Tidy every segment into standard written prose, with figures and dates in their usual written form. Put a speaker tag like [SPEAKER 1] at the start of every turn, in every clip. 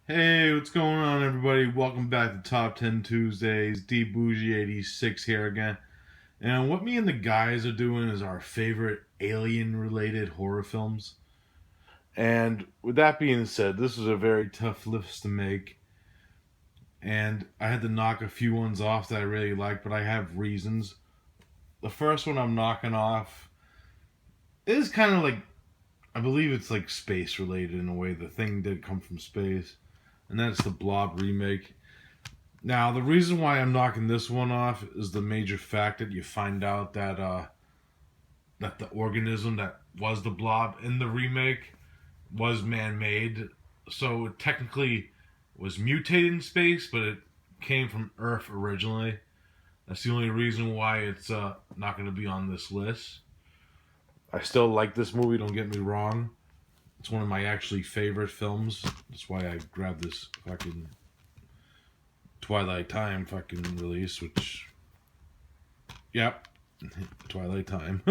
[SPEAKER 1] Hey, what's going on, everybody? Welcome back to Top 10 Tuesdays. D Bougie 86 here again. And what me and the guys are doing is our favorite alien related horror films. And with that being said, this is a very tough list to make. And I had to knock a few ones off that I really like, but I have reasons. The first one I'm knocking off is kind of like, I believe it's like space related in a way. The thing did come from space. And that's the Blob remake. Now, the reason why I'm knocking this one off is the major fact that you find out that the organism that was the Blob in the remake was man-made. So it technically was mutated in space, but it came from Earth originally. That's the only reason why it's not going to be on this list. I still like this movie. Don't get me wrong. It's one of my actually favorite films. That's why I grabbed this fucking Twilight Time fucking release, which, yep, Twilight Time.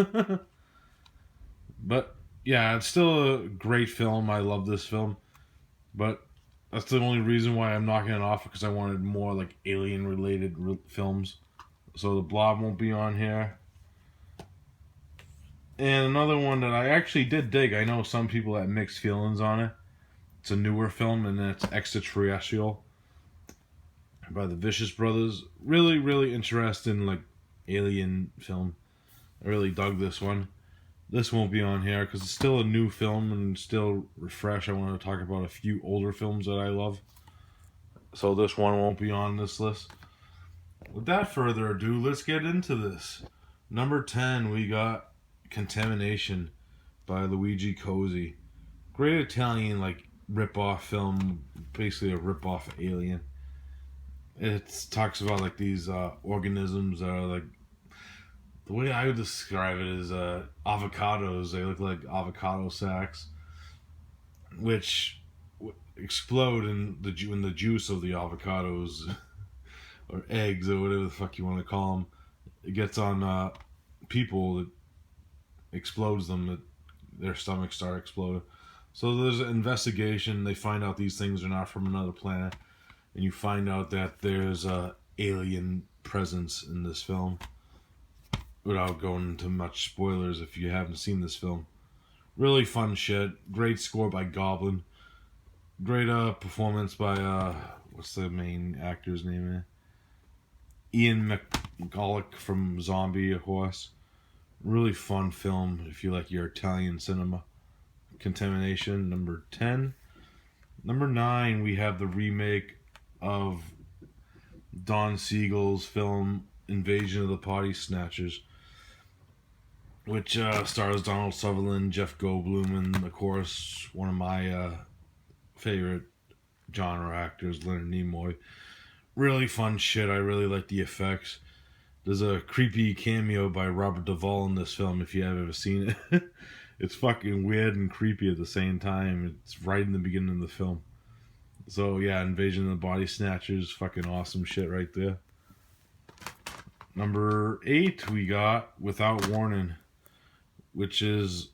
[SPEAKER 1] But yeah, it's still a great film. I love this film, but that's the only reason why I'm knocking it off, because I wanted more like alien related films. So the Blob won't be on here. And another one that I actually did dig. I know some people had mixed feelings on it. It's a newer film, and it's Extraterrestrial by the Vicious Brothers. Really, really interesting, like alien film. I really dug this one. This won't be on here because it's still a new film and still refresh. I want to talk about a few older films that I love. So this one won't be on this list. Without further ado, let's get into this. Number 10, we got Contamination by Luigi Cosi. Great Italian, like, rip-off film. Basically a rip-off of Alien. It talks about, like, these organisms that are, like, the way I would describe it is avocados. They look like avocado sacks, which explode in the juice of the avocados or eggs or whatever the fuck you want to call them. It gets on people, that explodes them, that their stomachs start exploding. So there's an investigation. They find out these things are not from another planet, and you find out that there's a alien presence in this film. Without going into much spoilers, if you haven't seen this film, really fun shit. Great score by Goblin. Great performance by what's the main actor's name? Ian McCulloch from Zombie, of course. Really fun film if you like your Italian cinema. Contamination, number 10. Number 9, we have the remake of Don Siegel's film Invasion of the Body Snatchers, which stars Donald Sutherland, Jeff Goldblum, and of course one of my favorite genre actors, Leonard Nimoy. Really fun shit. I really like the effects. There's a creepy cameo by Robert Duvall in this film, if you have ever seen it. It's fucking weird and creepy at the same time. It's right in the beginning of the film. So yeah, Invasion of the Body Snatchers, fucking awesome shit right there. Number 8, we got Without Warning, which is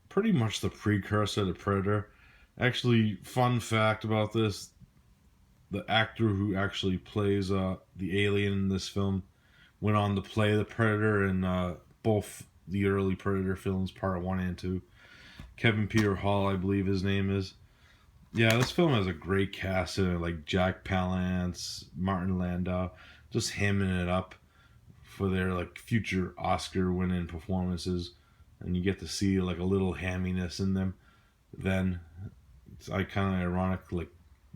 [SPEAKER 1] pretty much the precursor to Predator. Actually, fun fact about this, the actor who actually plays the alien in this film went on to play the Predator in both the early Predator films, part 1 and 2. Kevin Peter Hall, I believe his name is. Yeah, this film has a great cast in it, like Jack Palance, Martin Landau, just hamming it up for their like future Oscar-winning performances, and you get to see like a little hamminess in them. Then it's kind of ironic, like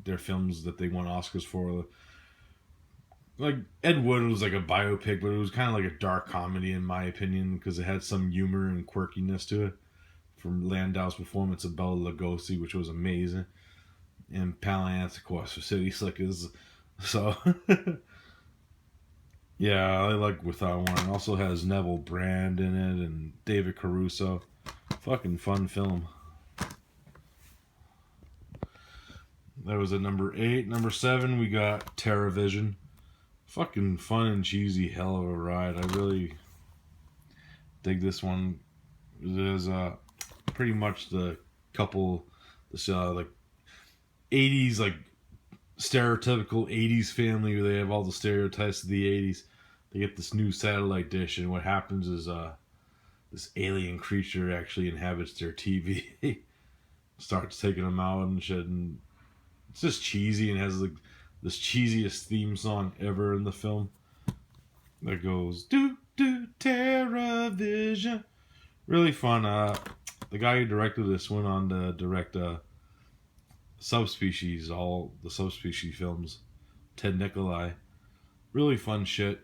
[SPEAKER 1] their films that they won Oscars for. Like Ed Wood was like a biopic, but it was kind of like a dark comedy in my opinion because it had some humor and quirkiness to it. From Landau's performance of Bela Lugosi, which was amazing, and Palance, of course, for City Slickers. So yeah, I like Without Warning. It also has Neville Brand in it and David Caruso. Fucking fun film. That was at number 8. Number 7, we got TerraVision. Fucking fun and cheesy, hell of a ride. I really dig this one. It is pretty much the couple, this like 80s, like stereotypical 80s family where they have all the stereotypes of the 80s. They get this new satellite dish, and what happens is this alien creature actually inhabits their TV. Starts taking them out and shit, and it's just cheesy and has like this cheesiest theme song ever in the film that goes do do TerraVision. Really fun. The guy who directed this went on to direct Subspecies, all the Subspecies films. Ted Nicolai. Really fun shit.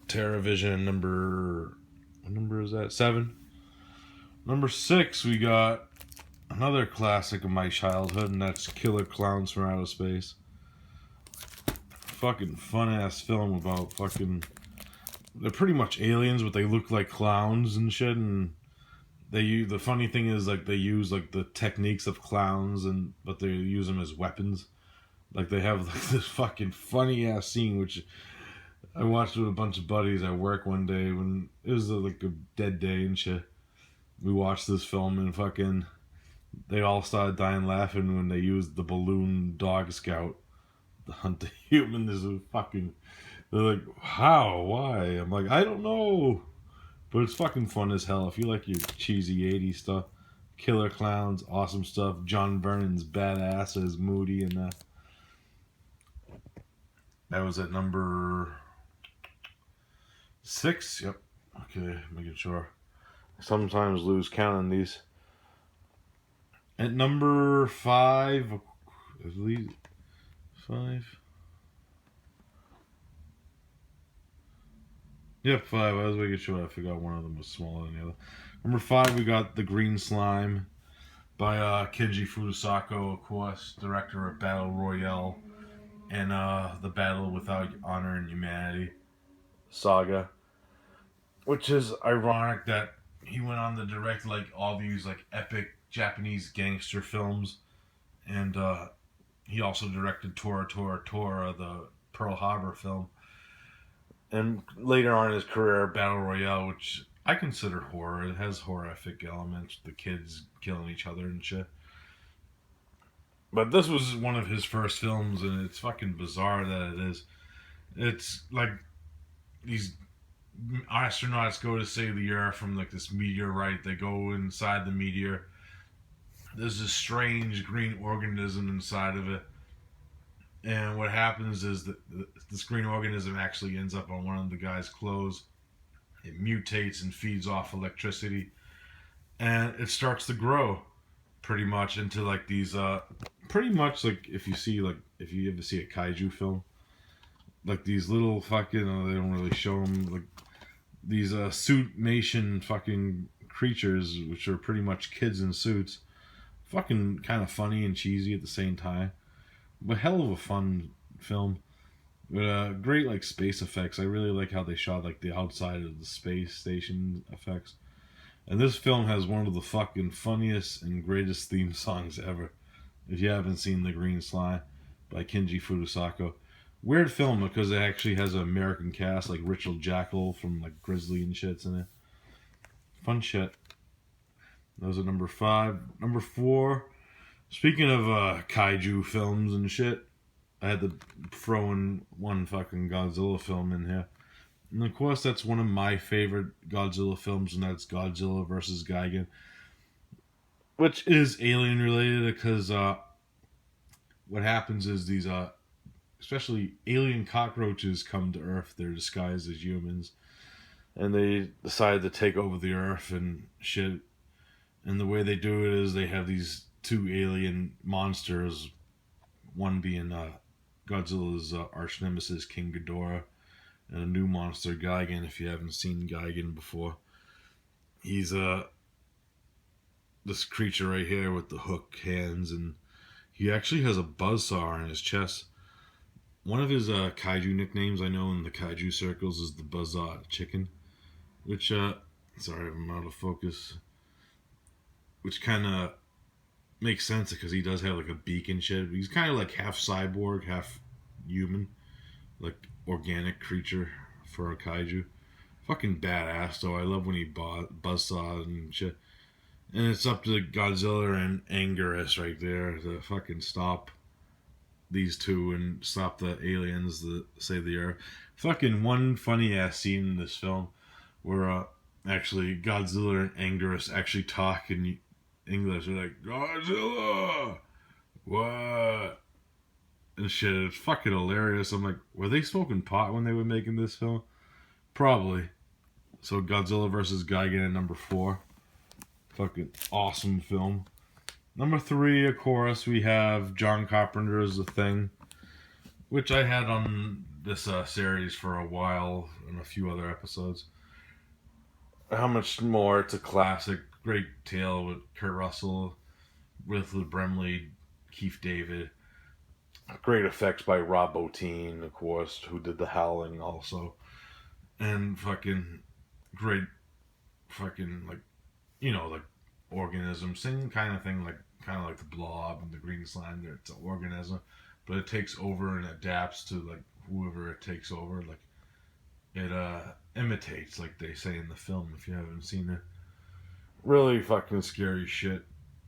[SPEAKER 1] TerraVision number, what number is that? 7. Number 6, we got another classic of my childhood, and that's Killer Clowns from Outer Space. Fucking fun ass film about fucking. They're pretty much aliens, but they look like clowns and shit. And the funny thing is, like, they use like the techniques of clowns, but they use them as weapons. Like, they have like this fucking funny ass scene, which I watched with a bunch of buddies at work one day when it was like a dead day and shit. We watched this film and fucking they all started dying laughing when they used the balloon dog scout to hunt the human. This is fucking. They're like, how? Why? I'm like, I don't know. But it's fucking fun as hell. If you like your cheesy 80s stuff, Killer Clowns, awesome stuff. John Vernon's badass as Moody and that. That was at number 6. Yep. Okay, making sure. Sometimes lose count on these. At number 5, at least 5. Yep, 5. I was making sure I forgot one of them was smaller than the other. Number 5, we got The Green Slime by Kenji Furusawa, of course, director of Battle Royale and The Battle Without Honor and Humanity saga. Which is ironic that he went on to direct like all these like epic Japanese gangster films, and he also directed Tora Tora Tora, the Pearl Harbor film, and later on in his career, Battle Royale, which I consider horror. It has horrific elements, the kids killing each other and shit. But this was one of his first films, and it's fucking bizarre that it is. It's like these astronauts go to save the Earth from like this meteorite. They go inside the meteor. There's this strange green organism inside of it, and what happens is that this green organism actually ends up on one of the guy's clothes. It mutates and feeds off electricity, and it starts to grow pretty much into like these pretty much like if you ever see a kaiju film, like these little fucking they don't really show them, like these suitmation fucking creatures, which are pretty much kids in suits. Fucking kind of funny and cheesy at the same time, but hell of a fun film with great like space effects. I really like how they shot like the outside of the space station effects. And this film has one of the fucking funniest and greatest theme songs ever. If you haven't seen The Green Slime by Kenji Furusawa. Weird film because it actually has an American cast like Rachel Jackal from like Grizzly and shit's in it. Fun shit. Those are number 5. Number 4. Speaking of kaiju films and shit, I had to throw in one fucking Godzilla film in here. And of course, that's one of my favorite Godzilla films, and that's Godzilla vs. Gigan. Which is alien related because what happens is these, especially alien cockroaches, come to Earth. They're disguised as humans. And they decide to take over the Earth and shit. And the way they do it is they have these 2 alien monsters, one being Godzilla's arch nemesis, King Ghidorah, and a new monster, Gigan. If you haven't seen Gigan before, he's this creature right here with the hook hands, and he actually has a buzzsaw on his chest. One of his kaiju nicknames I know in the kaiju circles is the Buzzsaw Chicken, which sorry, I'm out of focus. Which kind of makes sense because he does have like a beak and shit. He's kind of like half cyborg, half human, like organic creature for a kaiju. Fucking badass though. I love when he buzzsaws and shit. And it's up to Godzilla and Anguirus right there to fucking stop these two and stop the aliens that save the Earth. Fucking one funny ass scene in this film where actually Godzilla and Anguirus actually talk in English. They're like, Godzilla! What? And shit. It's fucking hilarious. I'm like, were they smoking pot when they were making this film? Probably. So Godzilla versus Gigan at number 4. Fucking awesome film. Number 3, of course, we have John Carpenter's The Thing, which I had on this series for a while and a few other episodes. How much more? It's a classic, great tale with Kurt Russell, Wilford Brimley, Keith David. Great effects by Rob Bottin, of course, who did The Howling also. And fucking great, fucking, like, you know, like organism, same kind of thing, like kind of like the Blob and the Green Slime. It's an organism, but it takes over and adapts to like whoever it takes over. Like it imitates, like they say in the film. If you haven't seen it, really fucking scary shit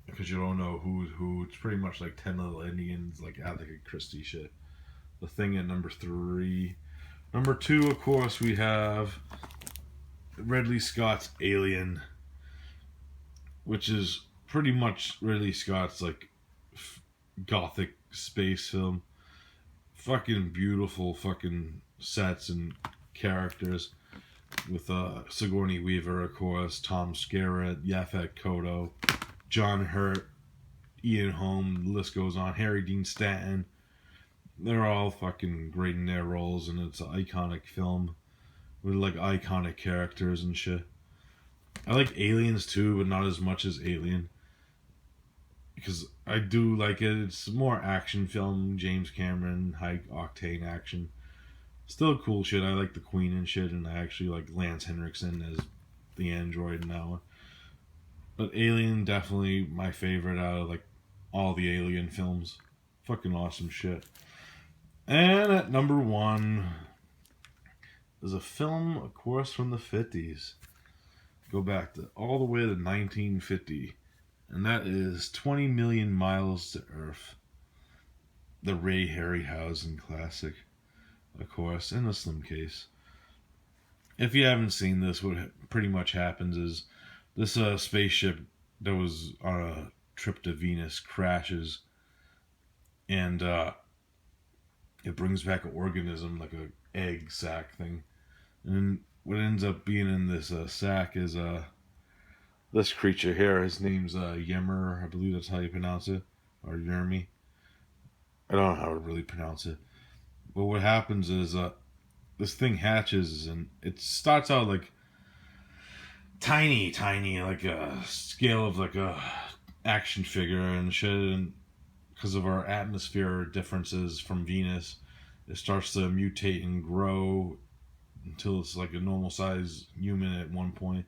[SPEAKER 1] because you don't know who's who. It's pretty much like 10 Little Indians, like Agatha Christie shit. The Thing at number 3. Number 2, of course, we have Ridley Scott's Alien, which is pretty much Ridley Scott's like gothic space film. Fucking beautiful fucking sets and characters with Sigourney Weaver, of course, Tom Skerritt, Yaphet Kotto, John Hurt, Ian Holm, the list goes on, Harry Dean Stanton. They're all fucking great in their roles, and it's an iconic film with like iconic characters and shit. I like Aliens too, but not as much as Alien. Because I do like it. It's more action film, James Cameron, high octane action. Still cool shit. I like the Queen and shit, and I actually like Lance Henriksen as the android in that one. But Alien, definitely my favorite out of like all the Alien films. Fucking awesome shit. And at number 1 is a film, of course, from the 50s. Go back to all the way to 1950, and that is 20 Million Miles to Earth, the Ray Harryhausen classic, of course, in a slim case. If you haven't seen this, what pretty much happens is this spaceship that was on a trip to Venus crashes, and it brings back an organism, like a egg sac thing, and what ends up being in this sack is this creature here. His name's Yemmer, I believe that's how you pronounce it, or Yermi. I don't know how to really pronounce it. But what happens is this thing hatches, and it starts out like tiny, like a scale of like a action figure and shit. And because of our atmosphere differences from Venus, it starts to mutate and grow until it's like a normal size human at one point.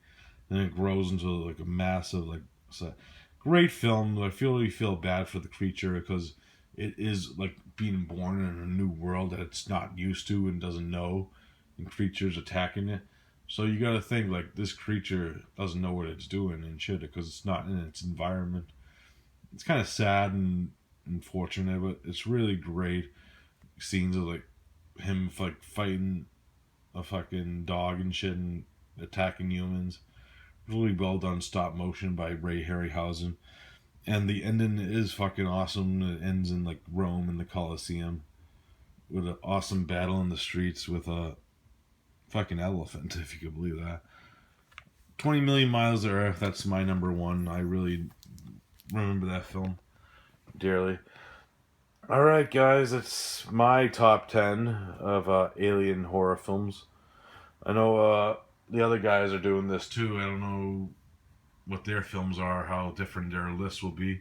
[SPEAKER 1] Then it grows into like a massive, like, great film. I really feel bad for the creature because it is like being born in a new world that it's not used to and doesn't know, and creatures attacking it. So you got to think like this creature doesn't know what it's doing and shit because it's not in its environment. It's kind of sad and unfortunate, but it's really great scenes of like him like fighting a fucking dog and shit and attacking humans. Really well done stop motion by Ray Harryhausen. And the ending is fucking awesome. It ends in like Rome in the Colosseum with an awesome battle in the streets with a fucking elephant, if you could believe that. 20 Million Miles to Earth, that's my number 1. I really remember that film dearly. Alright, guys, it's my top 10 of alien horror films. I know the other guys are doing this too. I don't know what their films are, how different their lists will be.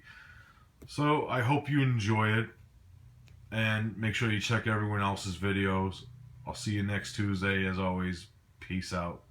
[SPEAKER 1] So I hope you enjoy it, and make sure you check everyone else's videos. I'll see you next Tuesday. As always, peace out.